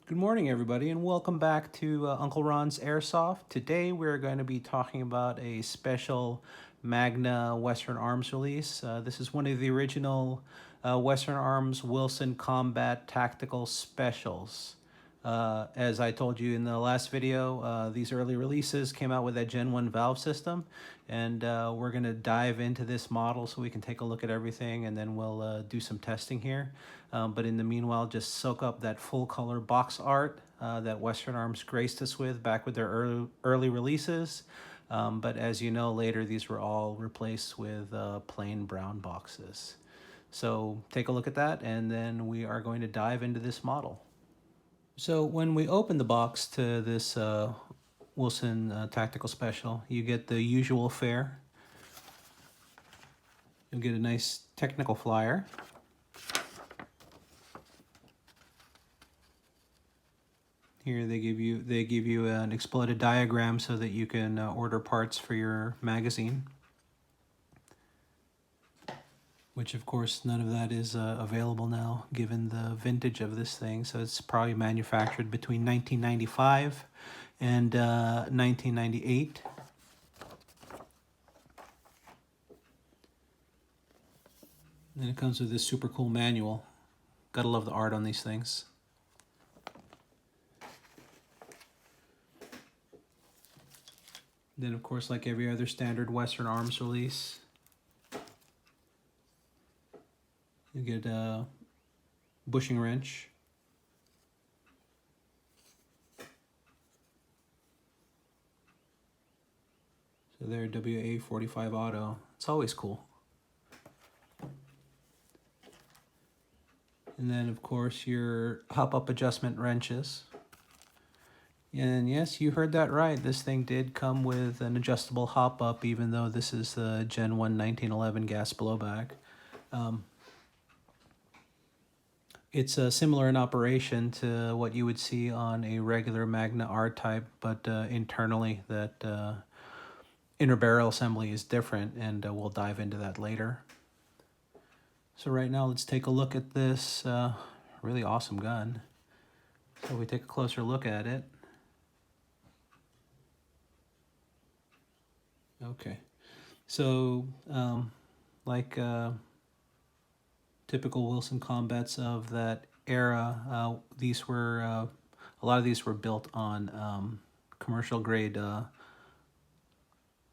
Good morning, everybody, and welcome back to Uncle Ron's Airsoft. Today we're going to be talking about a special Magna Western Arms release. This is one of the original Western Arms Wilson Combat Tactical Specials. As I told you in the last video, these early releases came out with that Gen 1 valve system, and we're going to dive into this model so we can take a look at everything, and then we'll do some testing here. But in the meanwhile, just soak up that full color box art that Western Arms graced us with back with their early releases. But as you know, later these were all replaced with plain brown boxes. So take a look at that, and then we are going to dive into this model. So when we open the box to this Wilson Tactical Special, you get the usual fare. You'll get a nice technical flyer. Here they give you an exploded diagram so that you can order parts for your magazine. Which of course none of that is available now given the vintage of this thing. So it's probably manufactured between 1995 and 1998. And it comes with this super cool manual. Gotta love the art on these things. Then of course, like every other standard Western Arms release, you get a bushing wrench. So they're WA-45 auto. It's always cool. And then of course your hop-up adjustment wrenches. And yes, you heard that right. This thing did come with an adjustable hop-up, even though this is the Gen 1 1911 gas blowback. It's similar in operation to what you would see on a regular Magna R-type, but internally that inner barrel assembly is different, and we'll dive into that later. So right now, let's take a look at this really awesome gun. So we take a closer look at it. Okay, so like typical Wilson Combats of that era, these were a lot of these were built on commercial grade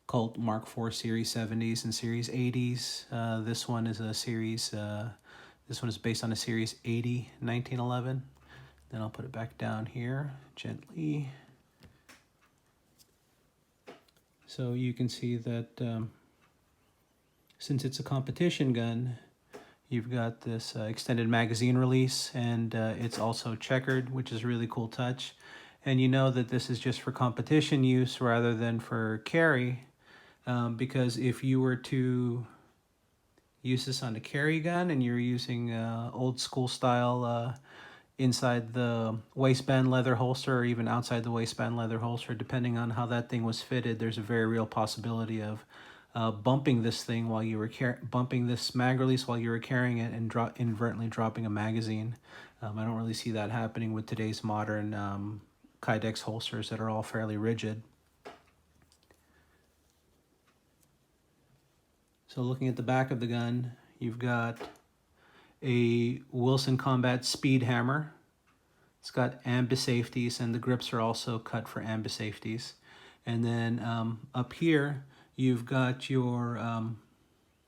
Colt Mark IV Series 70s and Series 80s. This one is a Series. This one is based on a Series 80 1911. Then I'll put it back down here gently. So you can see that since it's a competition gun, you've got this extended magazine release, and it's also checkered, which is a really cool touch. And you know that this is just for competition use rather than for carry, because if you were to use this on a carry gun and you're using old school style inside the waistband leather holster or even outside the waistband leather holster, depending on how that thing was fitted, there's a very real possibility of bumping this thing while you were bumping this mag release while you were carrying it and inadvertently dropping a magazine. I don't really see that happening with today's modern Kydex holsters that are all fairly rigid. So looking at the back of the gun, you've got a Wilson Combat speed hammer. It's got ambi safeties, and the grips are also cut for ambi safeties. And then up here, you've got your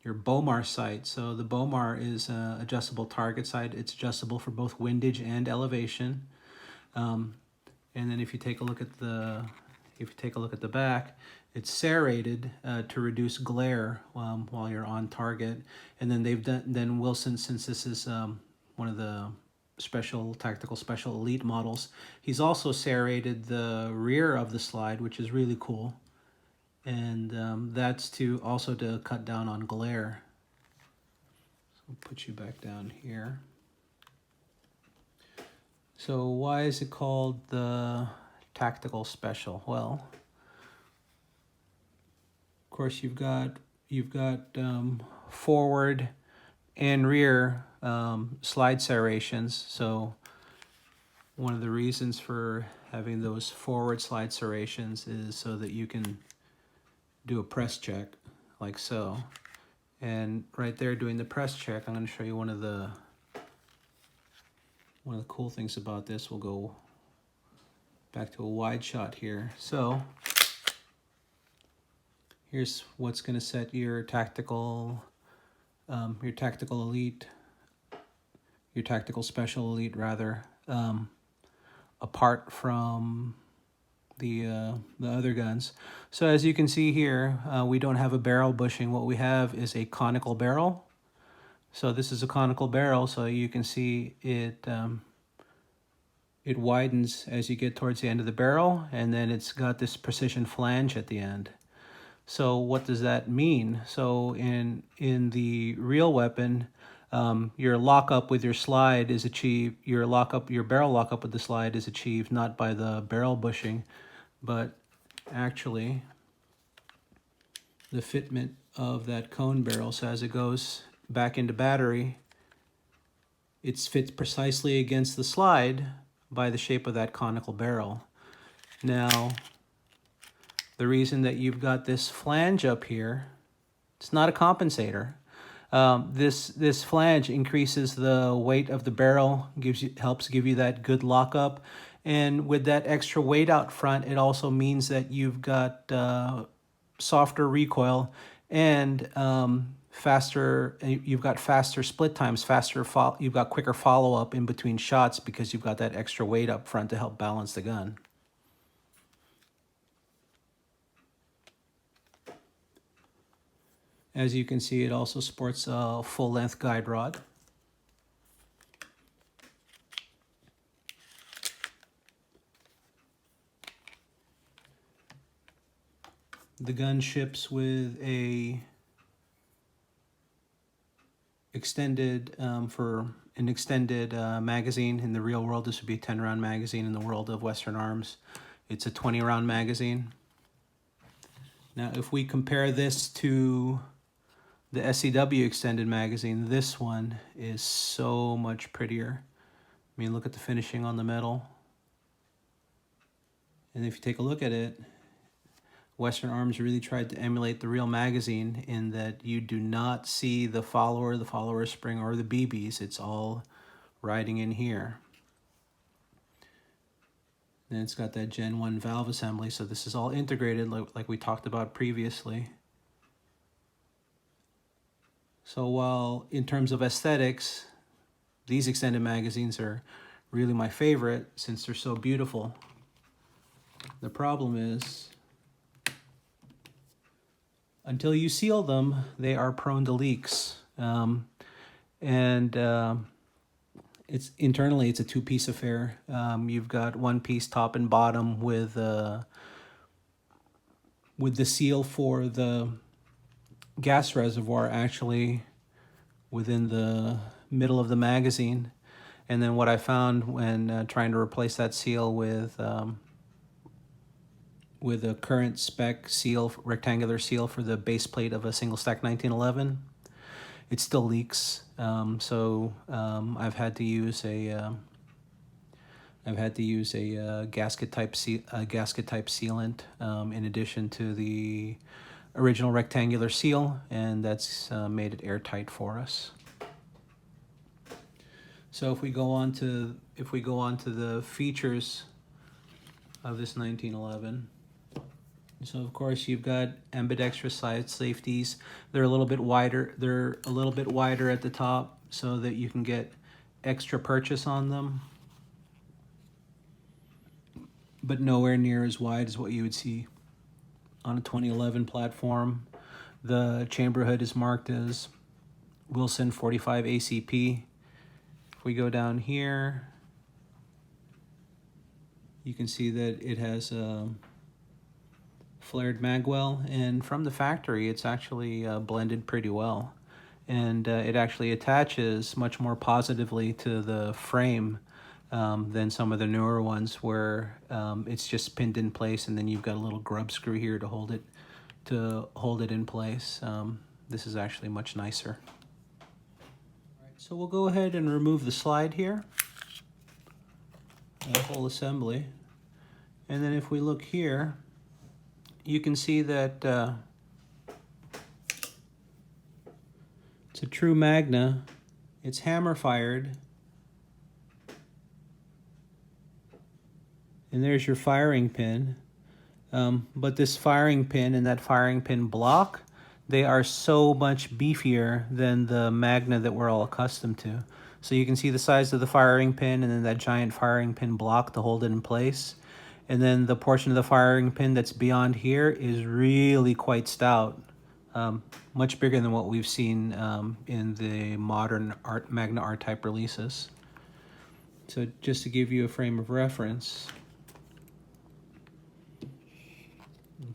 Bomar sight. So the Bomar is adjustable target sight. It's adjustable for both windage and elevation. And then if you take a look at the back, it's serrated to reduce glare while you're on target. And then Wilson, since this is one of the tactical special elite models, he's also serrated the rear of the slide, which is really cool. And that's also to cut down on glare. So I'll put you back down here. So why is it called the Tactical Special? Well, of course you've got forward and rear slide serrations. So One of the reasons for having those forward slide serrations is so that you can do a press check like so. And right there doing the press check, I'm going to show you one of the cool things about this. We'll go back to a wide shot here. So here's what's going to set your tactical elite, your tactical special elite rather, apart from the other guns. So as you can see here, we don't have a barrel bushing. What we have is a conical barrel. So this is a conical barrel, so you can see it it widens as you get towards the end of the barrel, and then it's got this precision flange at the end. So what does that mean? So in the real weapon, your lockup with your slide is achieved, your barrel lockup with the slide is achieved not by the barrel bushing, but actually the fitment of that cone barrel. So as it goes back into battery, it's fit precisely against the slide by the shape of that conical barrel. Now, the reason that you've got this flange up here, it's not a compensator. This flange increases the weight of the barrel, helps give you that good lockup. And with that extra weight out front, it also means that you've got softer recoil and you've got faster split times, you've got quicker follow-up in between shots because you've got that extra weight up front to help balance the gun. As you can see, it also sports a full-length guide rod. The gun ships with a extended magazine. In the real world, this would be a 10-round magazine. In the world of Western Arms, it's a 20-round magazine. Now, if we compare this to the SCW extended magazine, this one is so much prettier. I mean, look at the finishing on the metal. And if you take a look at it, Western Arms really tried to emulate the real magazine in that you do not see the follower spring, or the BBs. It's all riding in here. And it's got that Gen 1 valve assembly, so this is all integrated like we talked about previously. So while in terms of aesthetics, these extended magazines are really my favorite since they're so beautiful, the problem is, until you seal them, they are prone to leaks. It's internally, it's a two-piece affair. You've got one piece top and bottom with the seal for the gas reservoir actually within the middle of the magazine. And then what I found when trying to replace that seal with a current spec seal, rectangular seal for the base plate of a single stack 1911, it still leaks. I've had to use a gasket type sealant in addition to the original rectangular seal, and that's made it airtight for us. So if we go on to the features of this 1911. So of course you've got ambidextrous side safeties. They're a little bit wider. They're a little bit wider at the top so that you can get extra purchase on them, but nowhere near as wide as what you would see on a 2011 platform. The chamber hood is marked as Wilson 45 ACP. If we go down here, you can see that it has a flared magwell, and from the factory it's actually blended pretty well, and it actually attaches much more positively to the frame than some of the newer ones where it's just pinned in place and then you've got a little grub screw here to hold it in place. This is actually much nicer. All right, so we'll go ahead and remove the slide here. that whole assembly. And then if we look here, you can see that it's a true Magna. It's hammer fired. And there's your firing pin. But this firing pin and that firing pin block, they are so much beefier than the Magna that we're all accustomed to. So you can see the size of the firing pin and then that giant firing pin block to hold it in place. And then the portion of the firing pin that's beyond here is really quite stout. Much bigger than what we've seen in the modern Magna R-type releases. So just to give you a frame of reference.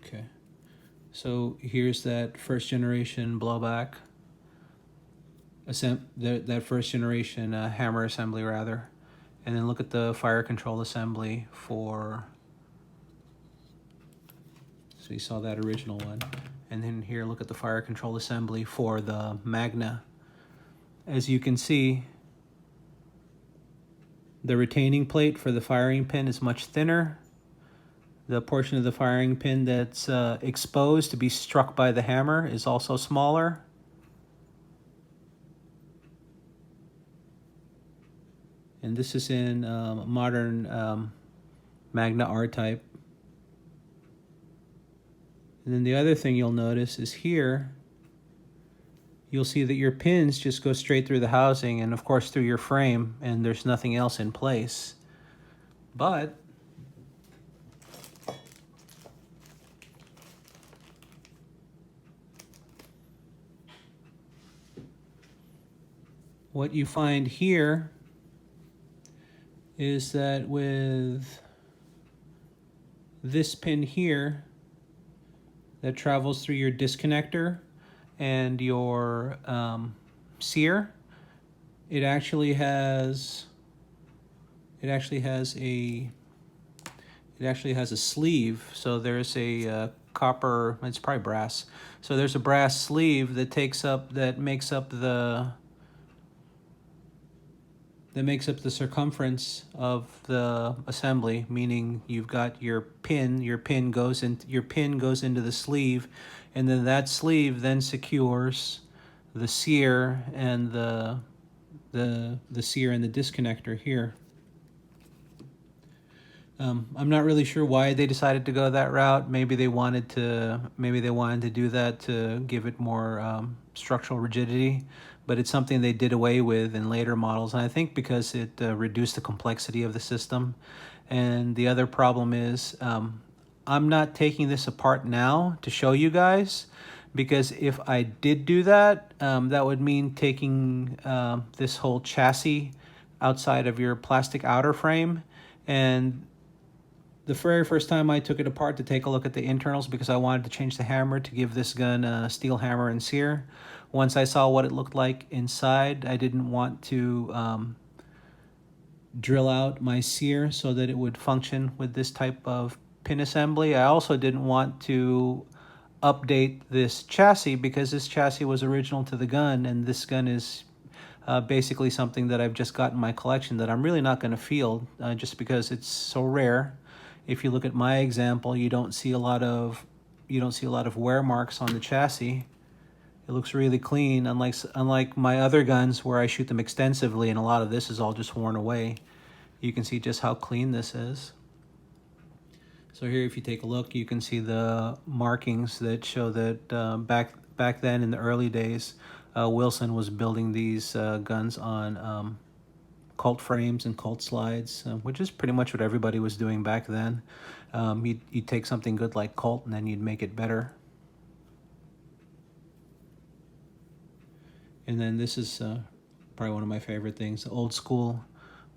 Okay, so here's that first generation blowback, that first generation hammer assembly rather, and then look at the fire control assembly for, so you saw that original one, and then here look at the fire control assembly for the Magna. As you can see, the retaining plate for the firing pin is much thinner. The portion of the firing pin that's exposed to be struck by the hammer is also smaller. And this is in modern Magna R-type. And then the other thing you'll notice is here, you'll see that your pins just go straight through the housing and of course through your frame, and there's nothing else in place. But what you find here is that with this pin here that travels through your disconnector and your sear, it actually has a sleeve. So there's a copper, it's probably brass. So there's a brass sleeve that makes up the circumference of the assembly, meaning you've got your pin goes into the sleeve, and then that sleeve then secures the sear and the sear and the disconnector here. I'm not really sure why they decided to go that route. Maybe they wanted to do that to give it more structural rigidity, but it's something they did away with in later models, and I think because it reduced the complexity of the system. And the other problem is I'm not taking this apart now to show you guys, because if I did do that, that would mean taking this whole chassis outside of your plastic outer frame. And the very first time I took it apart to take a look at the internals, because I wanted to change the hammer to give this gun a steel hammer and sear, once I saw what it looked like inside, I didn't want to drill out my sear so that it would function with this type of pin assembly. I also didn't want to update this chassis, because this chassis was original to the gun, and this gun is basically something that I've just got in my collection that I'm really not going to field just because it's so rare. If you look at my example, you don't see a lot of wear marks on the chassis. It looks really clean, unlike my other guns where I shoot them extensively and a lot of this is all just worn away. You can see just how clean this is. So here, if you take a look, you can see the markings that show that back then in the early days, Wilson was building these guns on Colt frames and Colt slides, which is pretty much what everybody was doing back then. You'd take something good like Colt and then you'd make it better. And then this is probably one of my favorite things, the old school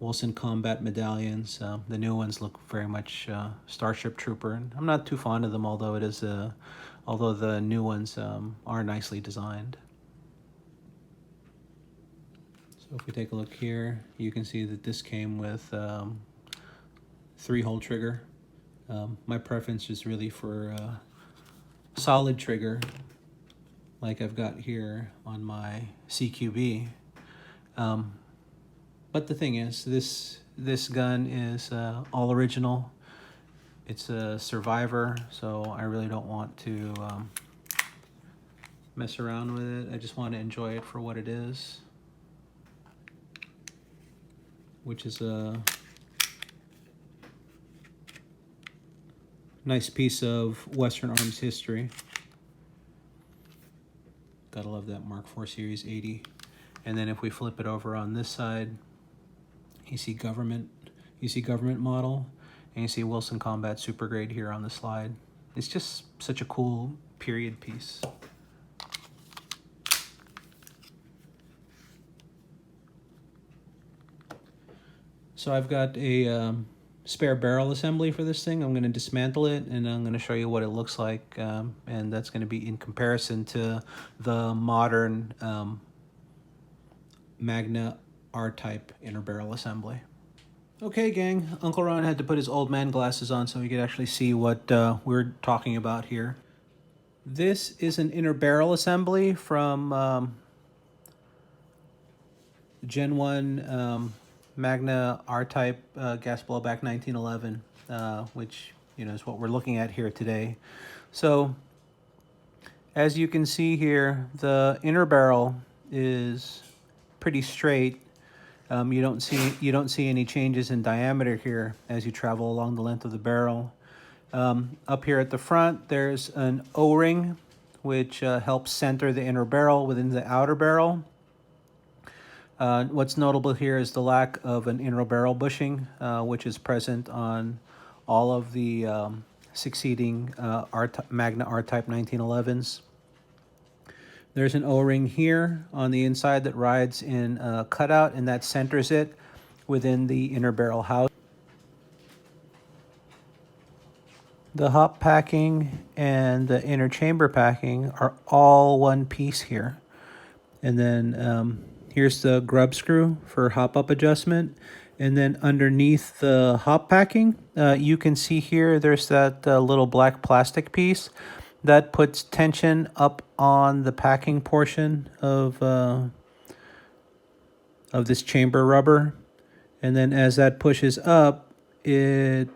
Wilson Combat Medallions. The new ones look very much Starship Trooper. And I'm not too fond of them, although the new ones are nicely designed. So if we take a look here, you can see that this came with 3-hole trigger. My preference is really for solid trigger, like I've got here on my CQB. But the thing is, this this gun is all original. It's a Survivor, so I really don't want to mess around with it. I just want to enjoy it for what it is, which is a nice piece of Western Arms history. Gotta love that Mark IV Series 80. And then if we flip it over on this side, you see government model, and you see Wilson Combat Super Grade here on the slide. It's just such a cool period piece. So I've got a spare barrel assembly for this thing. I'm going to dismantle it, and I'm going to show you what it looks like, and that's going to be in comparison to the modern Magna R-type inner barrel assembly. Okay, gang, Uncle Ron had to put his old man glasses on so he could actually see what we're talking about here. This is an inner barrel assembly from Gen 1 Magna R-type gas blowback 1911, which is what we're looking at here today. So, as you can see here, the inner barrel is pretty straight. You don't see any changes in diameter here as you travel along the length of the barrel. Up here at the front, there's an O-ring which helps center the inner barrel within the outer barrel. What's notable here is the lack of an inner barrel bushing, which is present on all of the succeeding Magna R-type 1911s. There's an O-ring here on the inside that rides in a cutout, and that centers it within the inner barrel house. The hop packing and the inner chamber packing are all one piece here. And then here's the grub screw for hop-up adjustment. And then underneath the hop packing, you can see here there's that little black plastic piece that puts tension up on the packing portion of this chamber rubber. And then as that pushes up, it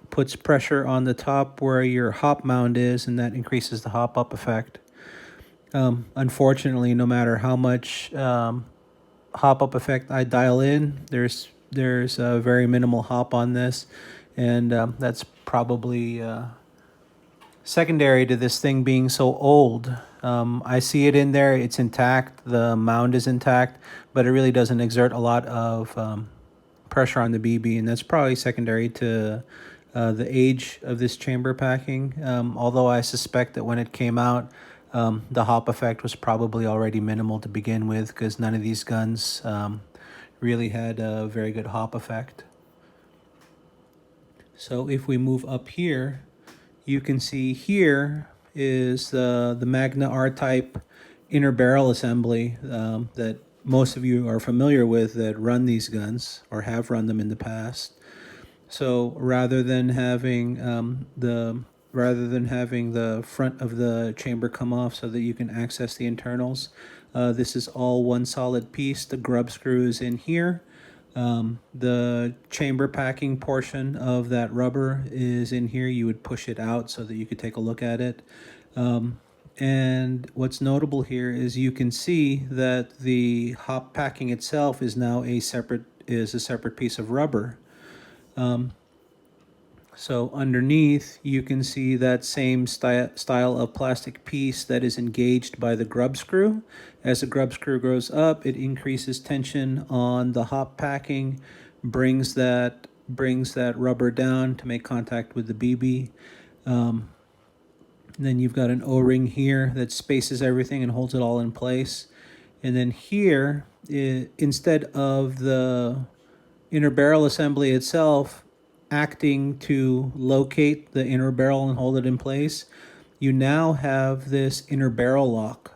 puts pressure on the top where your hop mound is, and that increases the hop-up effect. Unfortunately, no matter how much hop-up effect I dial in, there's a very minimal hop on this, and that's probably secondary to this thing being so old. I see it in there, it's intact, the mound is intact, but it really doesn't exert a lot of pressure on the BB, and that's probably secondary to the age of this chamber packing, although I suspect that when it came out, the hop effect was probably already minimal to begin with, because none of these guns really had a very good hop effect. So if we move up here, you can see here is the Magna R-type inner barrel assembly that most of you are familiar with that run these guns or have run them in the past. So rather than having the front of the chamber come off so that you can access the internals, this is all one solid piece. The grub screw is in here. The chamber packing portion of that rubber is in here. You would push it out so that you could take a look at it. And what's notable here is you can see that the hop packing itself is now a separate piece of rubber. So underneath, you can see that same style of plastic piece that is engaged by the grub screw. As the grub screw goes up, it increases tension on the hop packing, brings that rubber down to make contact with the BB. Then you've got an O-ring here that spaces everything and holds it all in place. And then here, instead of the inner barrel assembly itself acting to locate the inner barrel and hold it in place, you now have this inner barrel lock.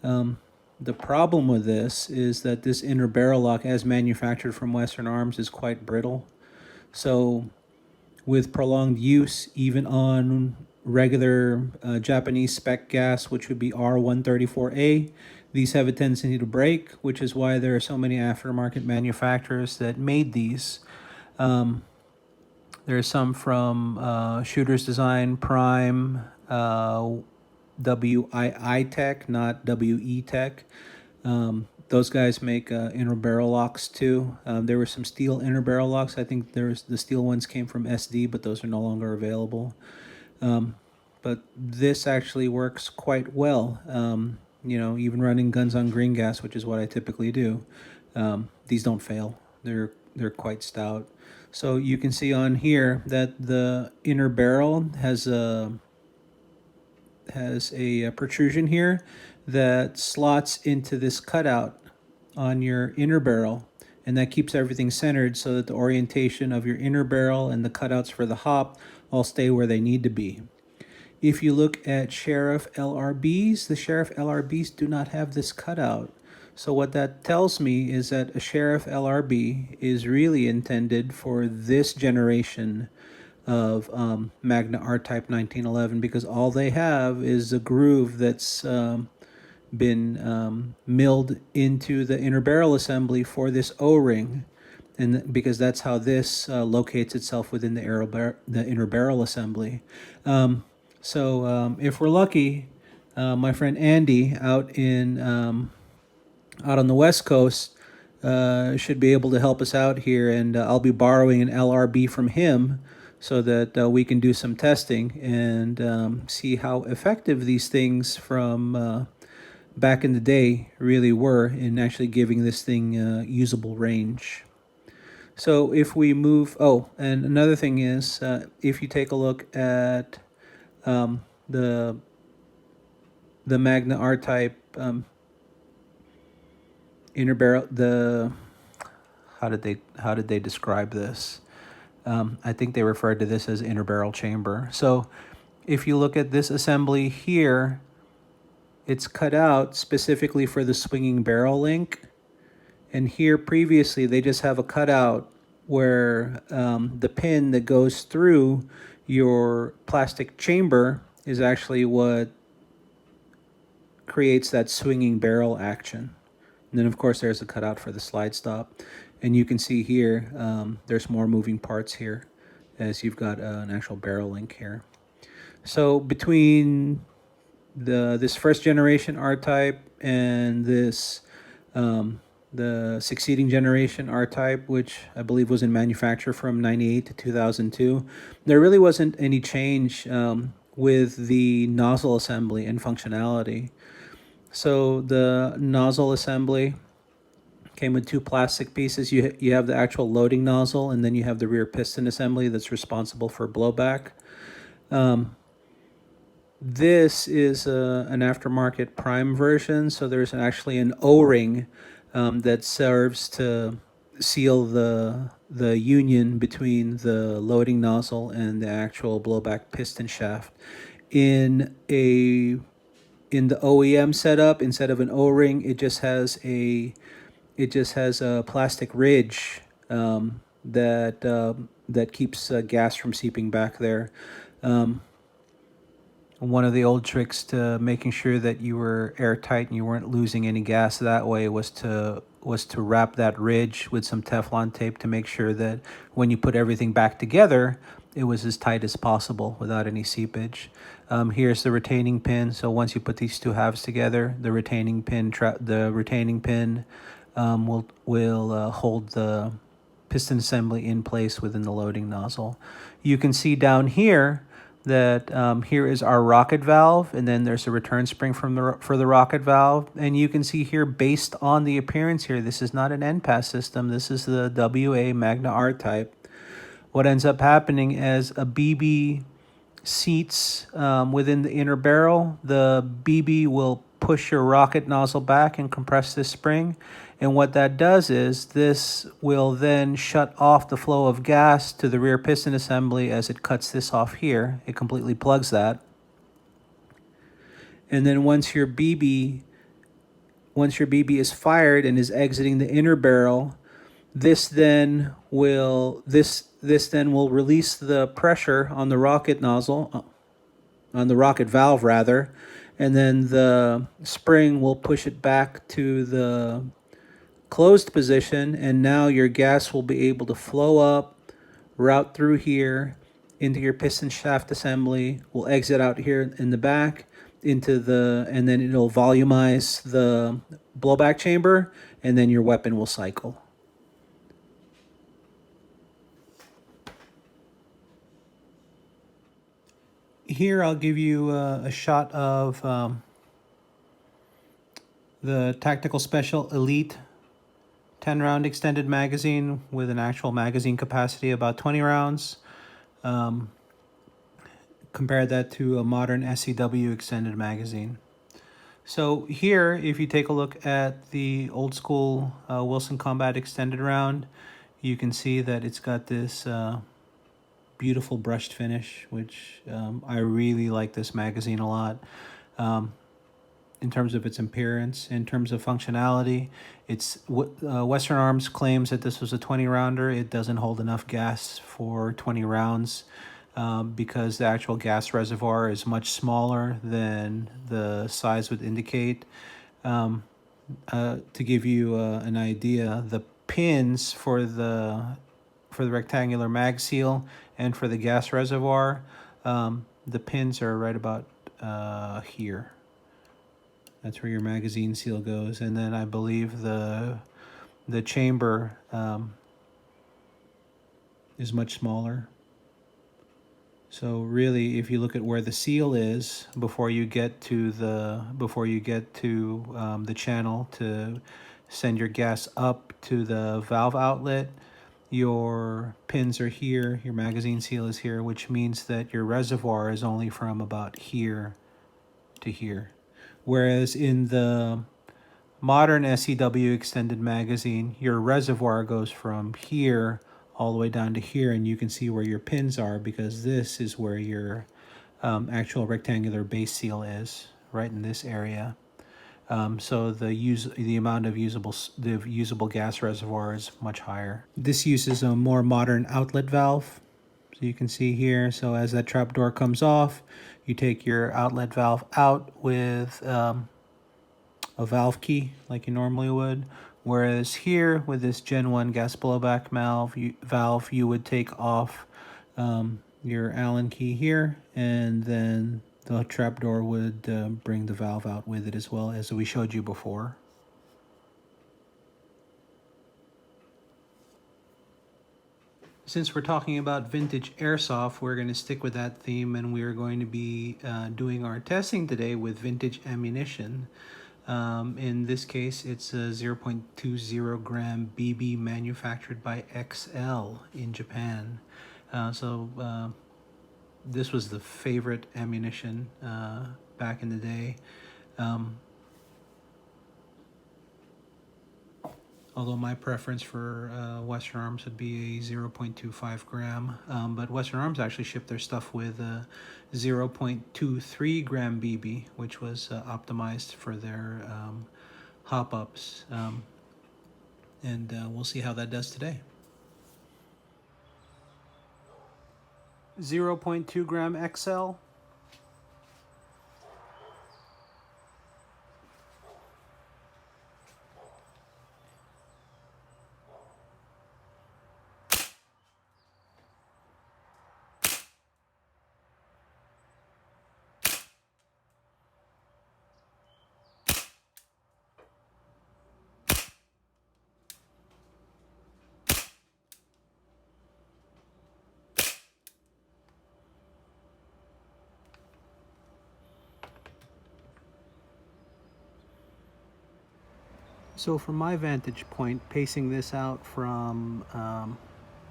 The problem with this is that this inner barrel lock, as manufactured from Western Arms, is quite brittle. So with prolonged use, even on regular Japanese spec gas, which would be R134A, these have a tendency to break, which is why there are so many aftermarket manufacturers that made these. There's some from Shooter's Design, Prime, WII Tech, not WE Tech. Those guys make inner barrel locks too. There were some steel inner barrel locks. I think the steel ones came from SD, but those are no longer available. But this actually works quite well. Even running guns on green gas, which is what I typically do, these don't fail. They're quite stout. So you can see on here that the inner barrel has a protrusion here that slots into this cutout on your inner barrel, and that keeps everything centered so that the orientation of your inner barrel and the cutouts for the hop all stay where they need to be. If you look at Sheriff LRBs, the Sheriff LRBs do not have this cutout. So what that tells me is that a Sheriff LRB is really intended for this generation of Magna R-Type 1911, because all they have is a groove that's been milled into the inner barrel assembly for this O-ring, and because that's how this locates itself within the inner barrel assembly. If we're lucky, my friend Andy out on the West Coast should be able to help us out here, and I'll be borrowing an LRB from him so that we can do some testing and see how effective these things from back in the day really were in actually giving this thing usable range. So if we move, and another thing is, if you take a look at the Magna R-Type inner barrel, how did they describe this? I think they referred to this as inner barrel chamber. So if you look at this assembly here, it's cut out specifically for the swinging barrel link. And here previously, they just have a cutout where the pin that goes through your plastic chamber is actually what creates that swinging barrel action. And then, of course, there's a cutout for the slide stop. And you can see here, there's more moving parts here as you've got an actual barrel link here. So between this first generation R-Type and this the succeeding generation R-Type, which I believe was in manufacture from 98 to 2002, there really wasn't any change with the nozzle assembly and functionality. So the nozzle assembly came with two plastic pieces. You have the actual loading nozzle, and then you have the rear piston assembly that's responsible for blowback. This is an aftermarket prime version, so there's actually an O-ring that serves to seal the union between the loading nozzle and the actual blowback piston shaft. In the OEM setup, instead of an O-ring, it just has a plastic ridge that keeps gas from seeping back there. One of the old tricks to making sure that you were airtight and you weren't losing any gas that way was to wrap that ridge with some Teflon tape to make sure that when you put everything back together, it was as tight as possible without any seepage. Here's the retaining pin. So once you put these two halves together, the retaining pin will hold the piston assembly in place within the loading nozzle. You can see down here that here is our rocket valve, and then there's a return spring for the rocket valve. And you can see here, based on the appearance here, this is not an NPAS system. This is the WA Magna R-Type. What ends up happening as a BB seats within the inner barrel, the BB will push your rocket nozzle back and compress this spring. And what that does is this will then shut off the flow of gas to the rear piston assembly as it cuts this off here. It completely plugs that. And then once your BB is fired and is exiting the inner barrel, this then will release the pressure on the rocket nozzle, on the rocket valve rather, and then the spring will push it back to the closed position, and now your gas will be able to flow up route through here into your piston shaft assembly, will exit out here in the back into the, and then it'll volumize the blowback chamber, and then your weapon will cycle. Here I'll give you a shot of the Tactical Special Elite 10-round extended magazine with an actual magazine capacity about 20 rounds. Compare that to a modern SCW extended magazine. So here, if you take a look at the old school Wilson Combat extended round, you can see that it's got this beautiful brushed finish, which I really like this magazine a lot. In terms of its appearance, in terms of functionality, it's Western Arms claims that this was a 20 rounder. It doesn't hold enough gas for 20 rounds because the actual gas reservoir is much smaller than the size would indicate. To give you an idea, the pins for the rectangular mag seal and for the gas reservoir, the pins are right about here. That's where your magazine seal goes, and then I believe the chamber is much smaller. So really, if you look at where the seal is before you get to the channel to send your gas up to the valve outlet, your pins are here, your magazine seal is here, which means that your reservoir is only from about here to here. Whereas in the modern SCW extended magazine, your reservoir goes from here all the way down to here, and you can see where your pins are because this is where your actual rectangular base seal is, right in this area. So the amount of usable gas reservoir is much higher. This uses a more modern outlet valve. So you can see here, so as that trapdoor comes off, you take your outlet valve out with a valve key like you normally would. Whereas here with this Gen 1 gas blowback valve, you would take off your Allen key here, and then the trapdoor would bring the valve out with it as well, as we showed you before. Since we're talking about vintage airsoft, we're going to stick with that theme, and we're going to be doing our testing today with vintage ammunition. In this case, it's a 0.20 gram BB manufactured by XL in Japan. This was the favorite ammunition back in the day. Although my preference for Western Arms would be a 0.25 gram, but Western Arms actually shipped their stuff with a 0.23 gram BB, which was optimized for their hop-ups, and we'll see how that does today. 0.2 gram XL. So from my vantage point, pacing this out from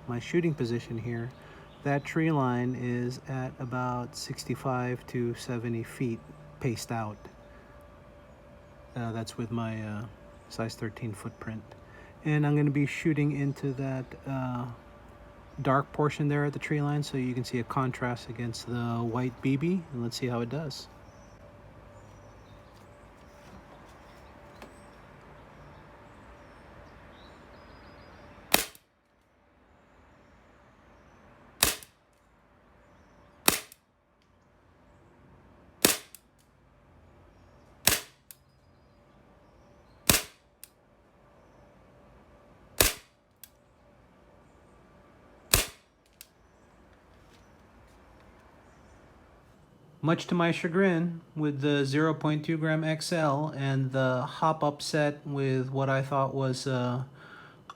my shooting position here, that tree line is at about 65 to 70 feet paced out. That's with my size 13 footprint. And I'm going to be shooting into that dark portion there at the tree line, so you can see a contrast against the white BB, and let's see how it does. Much to my chagrin, with the 0.2 gram XL and the hop up set with what I thought was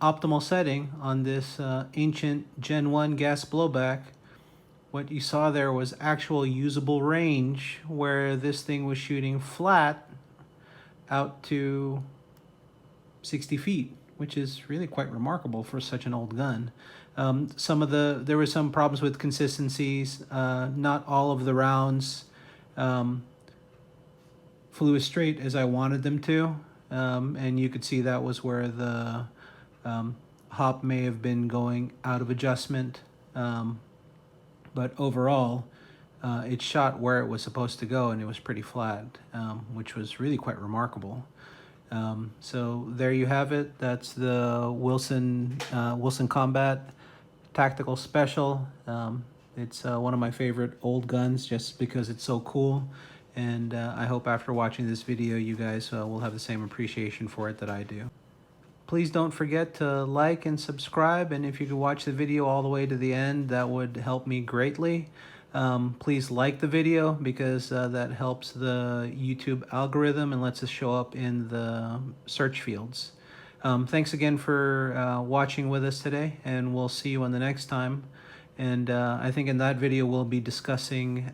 optimal setting on this ancient Gen 1 gas blowback, what you saw there was actual usable range where this thing was shooting flat out to 60 feet, which is really quite remarkable for such an old gun. There were some problems with consistencies. Not all of the rounds flew as straight as I wanted them to, and you could see that was where the hop may have been going out of adjustment. But overall, it shot where it was supposed to go, and it was pretty flat, which was really quite remarkable. So there you have it. That's the Wilson Combat Tactical Special. It's one of my favorite old guns just because it's so cool. And I hope after watching this video, you guys will have the same appreciation for it that I do. Please don't forget to like and subscribe, and if you could watch the video all the way to the end, that would help me greatly. Please like the video because that helps the YouTube algorithm and lets us show up in the search fields. Thanks again for watching with us today, and we'll see you on the next time. And I think in that video we'll be discussing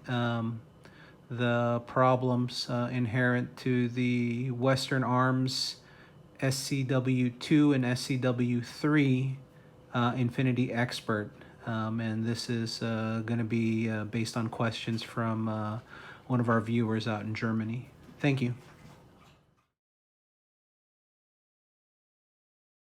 the problems inherent to the Western Arms SCW2 and SCW3 Infinity Expert. And this is going to be based on questions from one of our viewers out in Germany. Thank you.